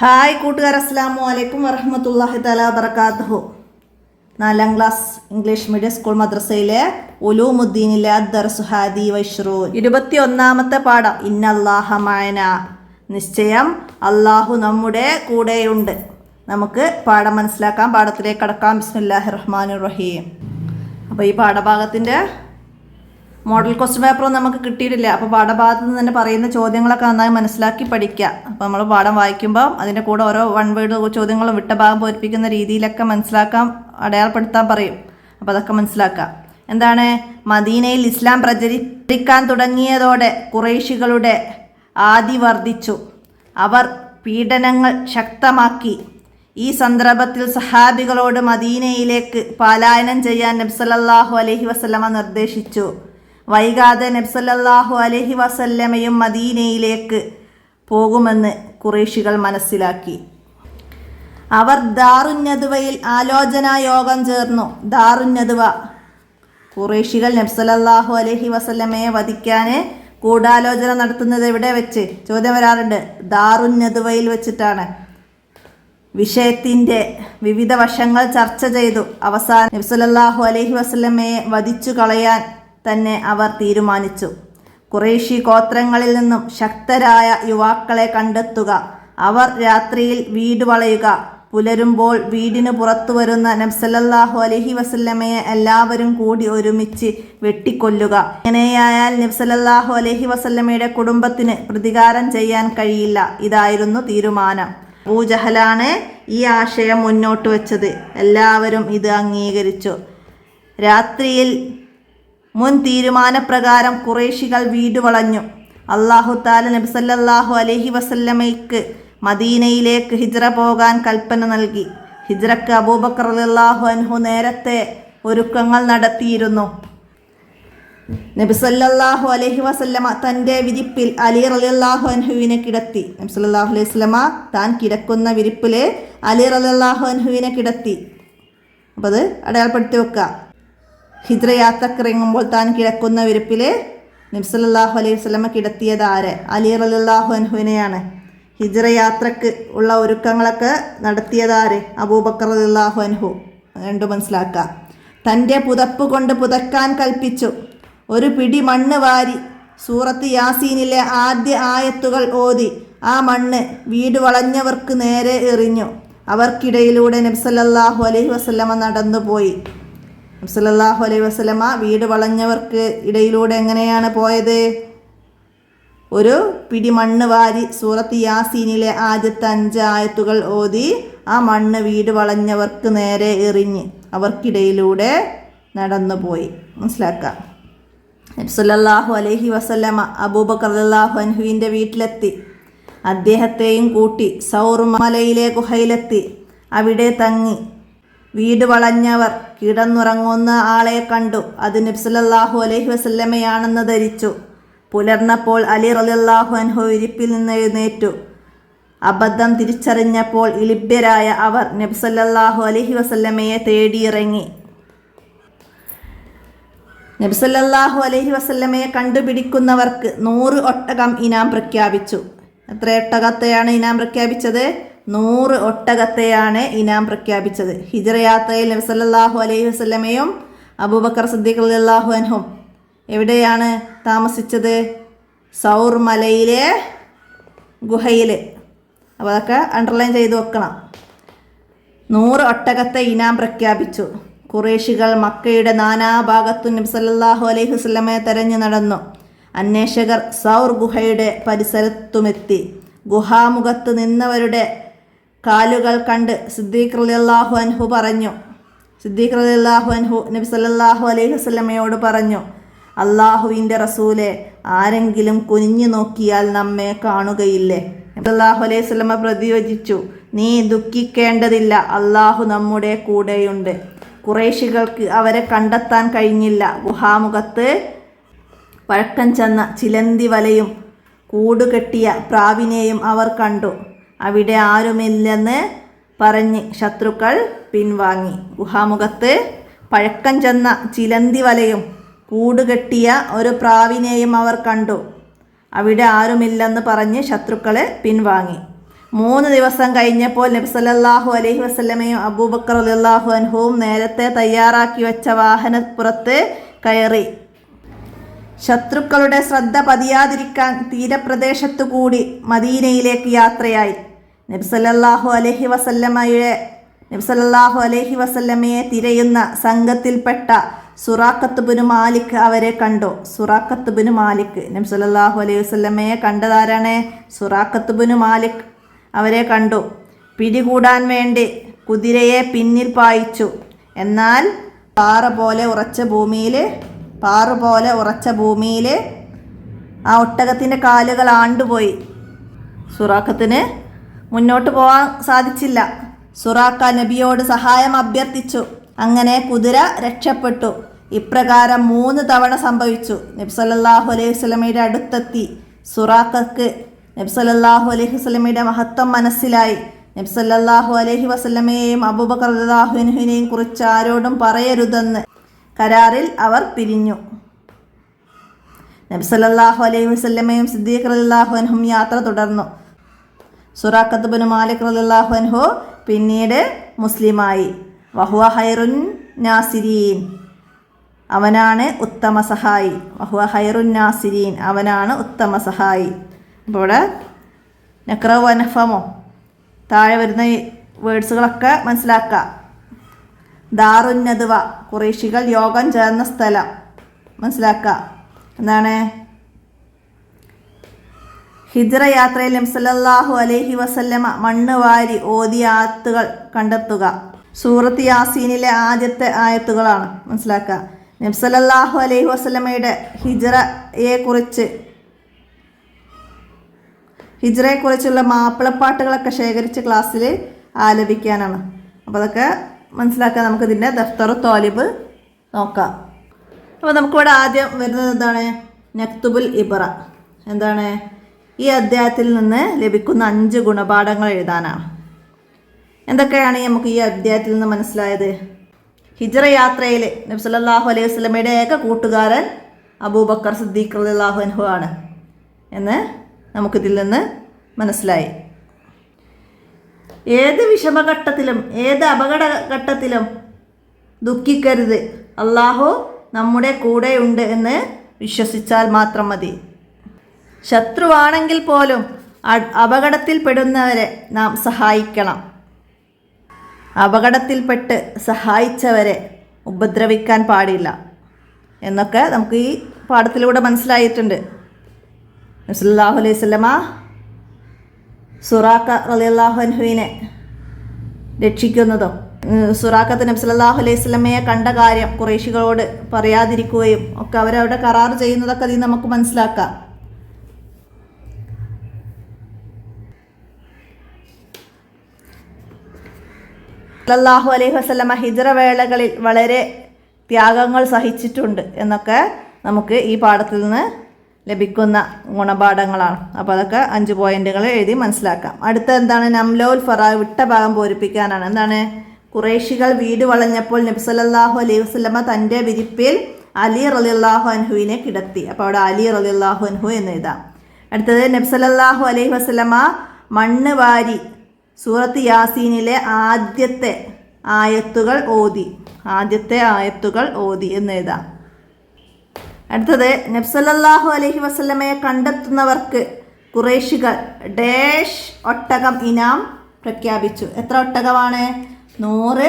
Hi കൂട്ടുകാർ, അസ്സലാമു അലൈക്കും വറഹ്മത്തുള്ളാഹി തആല വബറകാതുഹു. 4ാം ക്ലാസ് ഇംഗ്ലീഷ് മീഡിയം സ്കൂൾ മദ്രസയിലെ ഉലൂമുദ്ദീനിലെ അദ്ദർസു ഹാദി വഇശ്റൂൻ 21ാമത്തെ പാഠം. ഇന്നല്ലാഹ മഅനാ, നിശ്ചയം അല്ലാഹു നമ്മുടെ കൂടെയുണ്ട്. നമുക്ക് പാഠം മനസ്സിലാക്കാം, പാഠത്തിലേക്ക് കടക്കാം. ബിസ്മില്ലാഹിർ റഹ്മാനിർ റഹീം. അപ്പോൾ ഈ പാഠഭാഗത്തിൻ്റെ മോഡൽ ക്വസ്റ്റ്യൻ പേപ്പറൊന്നും നമുക്ക് കിട്ടിയിട്ടില്ല. അപ്പോൾ പാഠഭാഗത്ത് നിന്ന് തന്നെ പറയുന്ന ചോദ്യങ്ങളൊക്കെ നന്നായി മനസ്സിലാക്കി പഠിക്കുക. അപ്പോൾ നമ്മൾ പാഠം വായിക്കുമ്പോൾ അതിൻ്റെ കൂടെ ഓരോ വൺ വേർഡ് ചോദ്യങ്ങളും വിട്ട ഭാഗം പൂരിപ്പിക്കുന്ന രീതിയിലൊക്കെ മനസ്സിലാക്കാൻ, അടയാളപ്പെടുത്താൻ പറയും. അപ്പോൾ അതൊക്കെ മനസ്സിലാക്കുക. എന്താണ്? മദീനയിൽ ഇസ്ലാം പ്രചരിക്കാൻ തുടങ്ങിയതോടെ ഖുറൈശികളുടെ ആദി വർദ്ധിച്ചു. അവർ പീഡനങ്ങൾ ശക്തമാക്കി. ഈ സന്ദർഭത്തിൽ സഹാബികളോട് മദീനയിലേക്ക് പലായനം ചെയ്യാൻ നബി സല്ലല്ലാഹു അലൈഹി വസല്ലമ നിർദ്ദേശിച്ചു. വൈകാതെ നബി സല്ലല്ലാഹു അലൈഹി വസല്ലമയും മദീനയിലേക്ക് പോകുമെന്ന് ഖുറൈശികൾ മനസ്സിലാക്കി. അവർ ദാറുന്നദ്വയിൽ ആലോചനാ യോഗം ചേർന്നു. ദാറുന്നദ്വ, ഖുറൈശികൾ നബി സല്ലല്ലാഹു അലൈഹി വസല്ലമയെ വധിക്കാൻ ഗൂഢാലോചന നടത്തുന്നത് എവിടെ വെച്ച്? ചോദ്യം വരാറുണ്ട്. ദാറുന്നദ്വയിൽ വെച്ചിട്ടാണ്. വിഷയത്തിൻ്റെ വിവിധ വശങ്ങൾ ചർച്ച ചെയ്തു. അവസാനം നബി സല്ലല്ലാഹു അലൈഹി വസല്ലമയെ വധിച്ചു കളയാൻ തന്നെ അവർ തീരുമാനിച്ചു. ഖുറൈശി ഗോത്രങ്ങളിൽ നിന്നും ശക്തരായ യുവാക്കളെ കണ്ടെത്തുക, അവർ രാത്രിയിൽ വീട് വളയുക, പുലരുമ്പോൾ വീടിന് പുറത്തു വരുന്ന നബി സല്ലല്ലാഹു അലൈഹി വസല്ലമയെ എല്ലാവരും കൂടി ഒരുമിച്ച് വെട്ടിക്കൊല്ലുക. ഇങ്ങനെയായാൽ നബി സല്ലല്ലാഹു അലൈഹി വസല്ലമയുടെ കുടുംബത്തിന് പ്രതികാരം ചെയ്യാൻ കഴിയില്ല. ഇതായിരുന്നു തീരുമാനം. അബൂജഹലാണ് ഈ ആശയം മുന്നോട്ട് വെച്ചത്. എല്ലാവരും ഇത് അംഗീകരിച്ചു. രാത്രിയിൽ മുൻ തീരുമാനപ്രകാരം ഖുറൈശികൾ വീട് വളഞ്ഞു. അല്ലാഹു തആല നബി സല്ലല്ലാഹു അലൈഹി വസല്ലമയ്ക്ക് മദീനയിലേക്ക് ഹിജ്റ പോകാൻ കൽപ്പന നൽകി. ഹിജ്റക്ക് അബൂബക്കർ റളിയല്ലാഹു അൻഹു നേരത്തെ ഒരുക്കങ്ങൾ നടത്തിയിരുന്നു. നബി സല്ലല്ലാഹു അലൈഹി വസല്ലമ തൻ്റെ വിരിപ്പിൽ അലി റളിയല്ലാഹു അൻഹുവിനെ കിടത്തി. നബി സല്ലല്ലാഹു അലൈഹി വസല്ലമ താൻ കിടക്കുന്ന വിരിപ്പിൽ അലി റളിയല്ലാഹു അൻഹുവിനെ കിടത്തി. അപ്പോൾ അത് അടയാളപ്പെടുത്തി വെക്കുക. ഹിജ്റ യാത്രക്ക് ഇറങ്ങുമ്പോൾ താൻ കിടക്കുന്ന വിരിപ്പിൽ നബി സല്ലല്ലാഹു അലൈഹി വസല്ലമ കിടത്തിയത് ആരെ? അലി റളിയല്ലാഹു അൻഹുവിനെയാണ്. ഹിജ്റ യാത്രക്ക് ഉള്ള ഒരുക്കങ്ങളൊക്കെ നടത്തിയതാര്? അബൂബക്കർ റളിയല്ലാഹു അൻഹു. രണ്ടും മനസ്സിലാക്കുക. തൻ്റെ പുതപ്പ് കൊണ്ട് പുതക്കാൻ കൽപ്പിച്ചു. ഒരു പിടി മണ്ണ് വാരി സൂറത്ത് യാസീനിലെ ആദ്യ ആയത്തുകൾ ഓതി ആ മണ്ണ് വീട് വളഞ്ഞവർക്ക് നേരെ എറിഞ്ഞു. അവർക്കിടയിലൂടെ നബി സല്ലല്ലാഹു അലൈഹി വസല്ലമ നടന്നുപോയി. നബി സല്ലല്ലാഹു അലൈഹി വസല്ലമ വീട് വളഞ്ഞവർക്ക് ഇടയിലൂടെ എങ്ങനെയാണ് പോയത്? ഒരു പിടി മണ്ണ് വാരി സൂറത്ത് യാസീനിലെ ആദ്യത്തെ 5 ആയത്തുകൾ ഓതി ആ മണ്ണ് വീട് വളഞ്ഞവർക്ക് നേരെ എറിഞ്ഞ് അവർക്കിടയിലൂടെ നടന്നുപോയി. മനസ്സിലാക്കാം. നബി സല്ലല്ലാഹു അലൈഹി വസല്ലമ അബൂബക്കർ റളിയല്ലാഹു അൻഹുവിൻ്റെ വീട്ടിലെത്തി. അദ്ദേഹത്തെയും കൂട്ടി സൗർ മലയിലെ ഗുഹയിലെത്തി. അവിടെ തങ്ങി. വീട് വളഞ്ഞവർ കിടന്നുറങ്ങുന്ന ആളെ കണ്ടു. അത് നബി സല്ലല്ലാഹു അലൈഹി വസല്ലമയാണെന്ന് ധരിച്ചു. പുലർന്നപ്പോൾ അലി റളിയല്ലാഹു അൻഹു ഇരിപ്പിൽ നിന്ന് എഴുന്നേറ്റു. അബദ്ധം തിരിച്ചറിഞ്ഞപ്പോൾ ഇലിഭ്യരായ അവർ നബി സല്ലല്ലാഹു അലൈഹി വസല്ലമയെ തേടിയിറങ്ങി. നബി സല്ലല്ലാഹു അലൈഹി വസല്ലമയെ കണ്ടുപിടിക്കുന്നവർക്ക് 100 ഒട്ടകം ഇനാം പ്രഖ്യാപിച്ചു. എത്ര ഒട്ടകത്തെയാണ് ഇനാം പ്രഖ്യാപിച്ചത്? 100 ഒട്ടകത്തെയാണ് ഇനാം പ്രഖ്യാപിച്ചത്. ഹിജ്റ യാത്രയിൽ നബി സല്ലല്ലാഹു അലൈഹി വസല്ലമയും അബൂബക്കർ സിദ്ദീഖ് റളിയല്ലാഹു അൻഹും എവിടെയാണ് താമസിച്ചത്? സൗർ മലയിലെ ഗുഹയിൽ. അപ്പോൾ അതൊക്കെ അണ്ടർലൈൻ ചെയ്ത് വെക്കണം. 100 ഒട്ടകത്തെ ഇനാം പ്രഖ്യാപിച്ചു. ഖുറൈശികൾ മക്കയുടെ നാനാഭാഗത്തും നബി സല്ലല്ലാഹു അലൈഹി വസല്ലമയെ തെരഞ്ഞു നടന്നു. അന്വേഷകർ സൗർ ഗുഹയുടെ പരിസരത്തുമെത്തി. ഗുഹാമുഖത്ത് നിന്നവരുടെ കാലുകൾ കണ്ട് സിദ്ദീഖ് റളിയല്ലാഹു അൻഹു പറഞ്ഞു. സിദ്ദീഖ് റളിയല്ലാഹു അൻഹു നബി സല്ലല്ലാഹു അലൈഹി വസല്ലമയോട് പറഞ്ഞു, അല്ലാഹുവിൻ്റെ റസൂലെ, ആരെങ്കിലും കുനിഞ്ഞു നോക്കിയാൽ നമ്മെ കാണുകയില്ലേ? നബി സല്ലല്ലാഹു അലൈഹി വസല്ലമ പ്രതിവചിച്ചു, നീ ദുഃഖിക്കേണ്ടതില്ല, അല്ലാഹു നമ്മുടെ കൂടെയുണ്ട്. ഖുറൈശികൾക്ക് അവരെ കണ്ടെത്താൻ കഴിഞ്ഞില്ല. ഗുഹാമുഖത്ത് പഴക്കം ചെന്ന ചിലന്തി വലയും കൂടുകെട്ടിയ പ്രാവിനെയും അവർ കണ്ടു. അവിടെ ആരുമില്ലെന്ന് പറഞ്ഞ് ശത്രുക്കൾ പിൻവാങ്ങി. ഗുഹാമുഖത്ത് പഴക്കം ചെന്ന ചിലന്തി വലയും കൂടുകെട്ടിയ ഒരു പ്രാവിനെയും അവർ കണ്ടു. അവിടെ ആരുമില്ലെന്ന് പറഞ്ഞ് ശത്രുക്കളെ പിൻവാങ്ങി. 3 ദിവസം കഴിഞ്ഞപ്പോൾ നബി സല്ലല്ലാഹു അലൈഹി വസല്ലമയും അബൂബക്കർ റളിയല്ലാഹു അൻഹുവും നേരത്തെ തയ്യാറാക്കി വെച്ച വാഹനപ്പുറത്ത് കയറി. ശത്രുക്കളുടെ ശ്രദ്ധ പതിയാതിരിക്കാൻ തീരപ്രദേശത്തു കൂടി മദീനയിലേക്ക് യാത്രയായി. നബി സല്ലല്ലാഹു അലൈഹി വസല്ലമയെ തിരയുന്ന സംഘത്തിൽപ്പെട്ട സുറാഖത്ത് ബിനു മാലിക് അവരെ കണ്ടു. സുറാഖത്ത് ബിനു മാലിക് നബി സല്ലല്ലാഹു അലൈഹി വസല്ലമയെ കണ്ടതാരാണ്? സുറാഖത്ത് ബിനു മാലിക് അവരെ കണ്ടു. പിടികൂടാൻ വേണ്ടി കുതിരയെ പിന്നിൽ പായിച്ചു. എന്നാൽ പാറ പോലെ ഉറച്ച ഭൂമിയിൽ ആ ഒട്ടകത്തിൻ്റെ കാലുകൾ ആണ്ടുപോയി. സുറാഖത്തിന് മുന്നോട്ട് പോകാൻ സാധിച്ചില്ല. സുറാഖ നബിയോട് സഹായം അഭ്യർത്ഥിച്ചു. അങ്ങനെ കുതിര രക്ഷപ്പെട്ടു. ഇപ്രകാരം 3 തവണ സംഭവിച്ചു. നബി സല്ലല്ലാഹു അലൈഹി വസല്ലമയുടെ അടുത്തെത്തി സുറാഖക്ക് നബി സല്ലല്ലാഹു അലൈഹി വസല്ലമയുടെ മഹത്വം മനസ്സിലായി. നബി സല്ലല്ലാഹു അലൈഹി വസല്ലമയെയും അബൂബക്കർ റളിയല്ലാഹു അൻഹുവിനെയും കുറിച്ച് ആരോടും പറയരുതെന്ന് കരാറിൽ അവർ പിരിഞ്ഞു. നബി സല്ലല്ലാഹു അലൈഹി വസല്ലമയും സിദ്ദീഖ് റളിയല്ലാഹു അൻഹും യാത്ര തുടർന്നു. സുറാഖത്ത് ബിനു മാലിക് റളിയല്ലാഹു അൻഹു പിന്നീട് മുസ്ലിമായി. വഹുവ ഖൈറുൻ നാസിരീൻ, അവനാണ് ഉത്തമ സഹായി. അവനാണ് ഉത്തമ സഹായി. അപ്പോൾ ഇവിടെ നക്റവ നഫമോ താഴെ വരുന്ന വേർഡ്സുകളൊക്കെ മനസ്സിലാക്കുക. ദാറുൻ നദ്വ, ഖുറൈശികൾ യോഗം ചേർന്ന സ്ഥലം മനസ്സിലാക്കുക. എന്താണ്? ഹിജ്റ യാത്രയിൽ നബി സല്ലല്ലാഹു അലൈഹി വസല്ലമ മണ്ണ് വാരി ഓതിയ ആയത്തുകൾ കണ്ടെത്തുക. സൂറത്ത് യാസീനിലെ ആദ്യത്തെ ആയത്തുകളാണ് മനസ്സിലാക്കുക. നബി സല്ലല്ലാഹു അലൈഹി വസല്ലമയുടെ ഹിജ്റയെക്കുറിച്ചുള്ള മാപ്പിളപ്പാട്ടുകളൊക്കെ ശേഖരിച്ച് ക്ലാസ്സിൽ ആലപിക്കാനാണ്. അപ്പോൾ അതൊക്കെ മനസ്സിലാക്കാൻ നമുക്കിതിൻ്റെ ദഫ്തറു തോലിബ് നോക്കാം. അപ്പോൾ നമുക്കിവിടെ ആദ്യം വരുന്നത് എന്താണ്? നക്തുബുൽ ഇബ്ര. എന്താണ്? ഈ അധ്യായത്തിൽ നിന്ന് ലഭിക്കുന്ന 5 ഗുണപാഠങ്ങൾ എഴുതാനാണ്. എന്തൊക്കെയാണ് നമുക്ക് ഈ അധ്യായത്തിൽ നിന്ന് മനസ്സിലായത്? ഹിജ്റ യാത്രയിൽ നബി സല്ലല്ലാഹു അലൈഹി വസല്ലമയുടെ ഏക കൂട്ടുകാരൻ അബൂബക്കർ സിദ്ദീഖ് റളിയല്ലാഹു അൻഹു ആണ് എന്ന് നമുക്കിതിൽ നിന്ന് മനസ്സിലായി. ഏത് വിഷമഘട്ടത്തിലും ഏത് അപകടഘട്ടത്തിലും ദുഃഖിക്കരുത്. അള്ളാഹു നമ്മുടെ കൂടെയുണ്ട് എന്ന് വിശ്വസിച്ചാൽ മാത്രം മതി. ശത്രുവാണെങ്കിൽ പോലും അപകടത്തിൽപ്പെടുന്നവരെ നാം സഹായിക്കണം. അപകടത്തിൽപ്പെട്ട് സഹായിച്ചവരെ ഉപദ്രവിക്കാൻ പാടില്ല എന്നൊക്കെ നമുക്ക് ഈ പാഠത്തിലൂടെ മനസ്സിലായിട്ടുണ്ട്. നബി സല്ലല്ലാഹു അലൈഹി വസല്ലമ സുറാഖ റളിയല്ലാഹു അൻഹുവിനെ രക്ഷിക്കുന്നതും സുറാഖത്ത് നബി സല്ലല്ലാഹു അലൈഹി വസല്ലമയെ കണ്ട കാര്യം ഖുറൈശികളോട് പറയാതിരിക്കുകയും ഒക്കെ അവരവിടെ കരാർ ചെയ്യുന്നതൊക്കെ അതിൽ നമുക്ക് മനസ്സിലാക്കാം. സല്ലല്ലാഹു അലൈഹി വസല്ലമ ഹിജ്റ വേളകളിൽ വളരെ ത്യാഗങ്ങൾ സഹിച്ചിട്ടുണ്ട് എന്നൊക്കെ നമുക്ക് ഈ പാഠത്തിൽ നിന്ന് ലഭിക്കുന്ന ഗുണപാഠങ്ങളാണ്. അപ്പോൾ അതൊക്കെ 5 പോയിന്റുകൾ എഴുതി മനസ്സിലാക്കാം. അടുത്ത എന്താണ്? നംലൗൽ ഫറാഗ്, വിട്ട ഭാഗം പൂരിപ്പിക്കാനാണ്. എന്താണ്? ഖുറൈശികൾ വീട് വളഞ്ഞപ്പോൾ നബി സല്ലല്ലാഹു അലൈഹി വസല്ലമ തൻ്റെ വിരിപ്പിൽ അലി റളിയല്ലാഹു അൻഹുവിനെ കിടത്തി. അപ്പോൾ അവിടെ അലി റളിയല്ലാഹു അൻഹു എന്ന് എഴുതാം. അടുത്തത് നബി സല്ലല്ലാഹു അലൈഹി വസല്ലമ മണ്ണ് വാരി സൂറത്ത് യാസീനിലെ ആദ്യത്തെ ആയത്തുകൾ ഓതി എന്ന് എഴുതാം. അടുത്തത് നബി സല്ലല്ലാഹു അലൈഹി വസല്ലമയെ കണ്ടെത്തുന്നവർക്ക് ഖുറൈശികൾ ഡാഷ് ഒട്ടകം ഇനാം പ്രഖ്യാപിച്ചു. എത്ര ഒട്ടകമാണ്? 100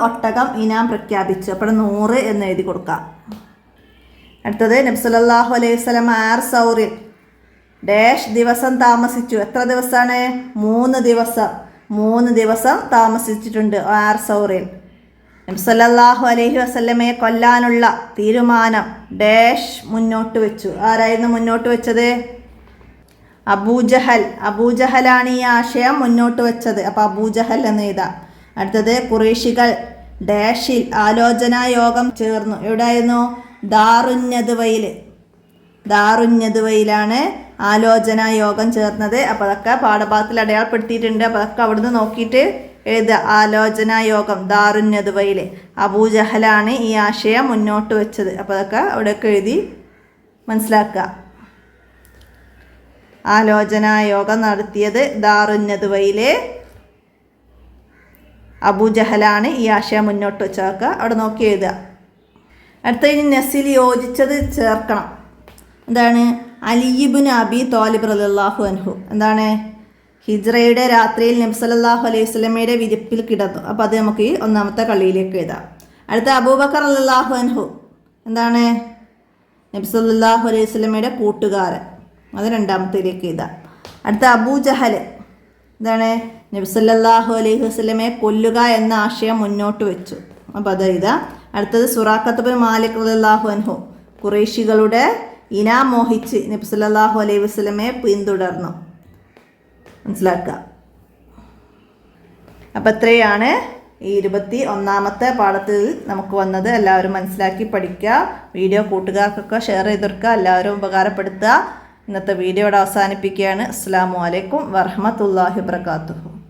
ഒട്ടകം ഇനാം പ്രഖ്യാപിച്ചു. അപ്പോൾ 100 എന്ന് എഴുതി കൊടുക്കാം. അടുത്തത് നബി സല്ലല്ലാഹു അലൈഹി വസല്ലമ സൗറിൽ ഡാഷ് ദിവസം താമസിച്ചു. എത്ര ദിവസമാണ്? 3 ദിവസം താമസിച്ചിട്ടുണ്ട് സൗറിൽ. നബി സല്ലല്ലാഹു അലൈഹി വസല്ലമയെ കൊല്ലാനുള്ള തീരുമാനം ഡാഷ് മുന്നോട്ട് വെച്ചു. ആരായിരുന്നു മുന്നോട്ട് വെച്ചത്? അബൂജഹലാണ് ഈ ആശയം മുന്നോട്ട് വെച്ചത്. അപ്പോൾ അബൂജഹൽ എന്ന് എഴുതാം. അടുത്തത് ഖുറൈശികൾ ഡാഷിൽ ആലോചനാ യോഗം ചേർന്നു. എവിടെയായിരുന്നു? ദാറുന്നദ്വയിലാണ് ആലോചനാ യോഗം ചേർന്നത്. അപ്പോൾ അതൊക്കെ പാഠഭാഗത്തിൽ അടയാളപ്പെടുത്തിയിട്ടുണ്ട്. അപ്പോൾ അതൊക്കെ അവിടുന്ന് നോക്കിയിട്ട് എഴുതുക. ആലോചനാ യോഗം ദാറുന്നദ്വയിൽ അബൂജഹലാണ് ഈ ആശയം മുന്നോട്ട് വെച്ചത്. അപ്പോൾ അതൊക്കെ അവിടെയൊക്കെ എഴുതി മനസ്സിലാക്കുക. ആലോചനായോഗം നടത്തിയത് ദാറുന്നദ്വയിലെ അബൂജഹലാണ് ഈ ആശയം മുന്നോട്ട് വെച്ചാക്കുക. അവിടെ നോക്കി എഴുതുക. അടുത്ത ഇനി നസിൽ യോജിച്ചത് ചേർക്കണം. എന്താണ്? അലി ഇബ്നു അബി ത്വാലിബ് റളിയല്ലാഹു അൻഹു എന്താണ്? ഹിജ്റയുടെ രാത്രിയിൽ നബി സല്ലല്ലാഹു അലൈഹി വസല്ലമയുടെ വിരിപ്പിൽ കിടന്നു. അപ്പോൾ അത് നമുക്ക് ഈ ഒന്നാമത്തെ കളിയിലേക്ക് എഴുതാം. അടുത്ത അബൂബക്കർ റളിയല്ലാഹു അൻഹു എന്താണ്? നബി സല്ലല്ലാഹു അലൈഹി വസല്ലമയുടെ കൂട്ടുകാരൻ. അത് രണ്ടാമത്തേലേക്ക് എഴുതാം. അടുത്ത അബൂജഹൽ എന്താണ്? നബി സല്ലല്ലാഹു അലൈഹി വസല്ലമയെ കൊല്ലുക എന്ന ആശയം മുന്നോട്ട് വെച്ചു. അപ്പോൾ അത് എഴുതാം. അടുത്തത് സുറാഖത്ത് ബിൻ മാലിക് റളിയല്ലാഹു അൻഹു ഖുറൈശികളുടെ ഇനാം മോഹിച്ച് നബി സല്ലല്ലാഹു അലൈഹി വസല്ലമയെ പിന്തുടർന്നു. മനസ്സിലാക്കുക. അപ്പം ഇത്രയാണ് ഈ 21ാമത്തെ പാഠത്തിൽ നമുക്ക് വന്നത്. എല്ലാവരും മനസ്സിലാക്കി പഠിക്കുക. വീഡിയോ കൂട്ടുകാർക്കൊക്കെ ഷെയർ ചെയ്ത് കൊടുക്കുക. എല്ലാവരും ഉപകാരപ്പെടുത്തുക. ഇന്നത്തെ വീഡിയോ ഇവിടെ അവസാനിപ്പിക്കുകയാണ്. അസ്സലാമു അലൈക്കും വറഹ്മത്തുള്ളാഹി വബറകാതുഹു.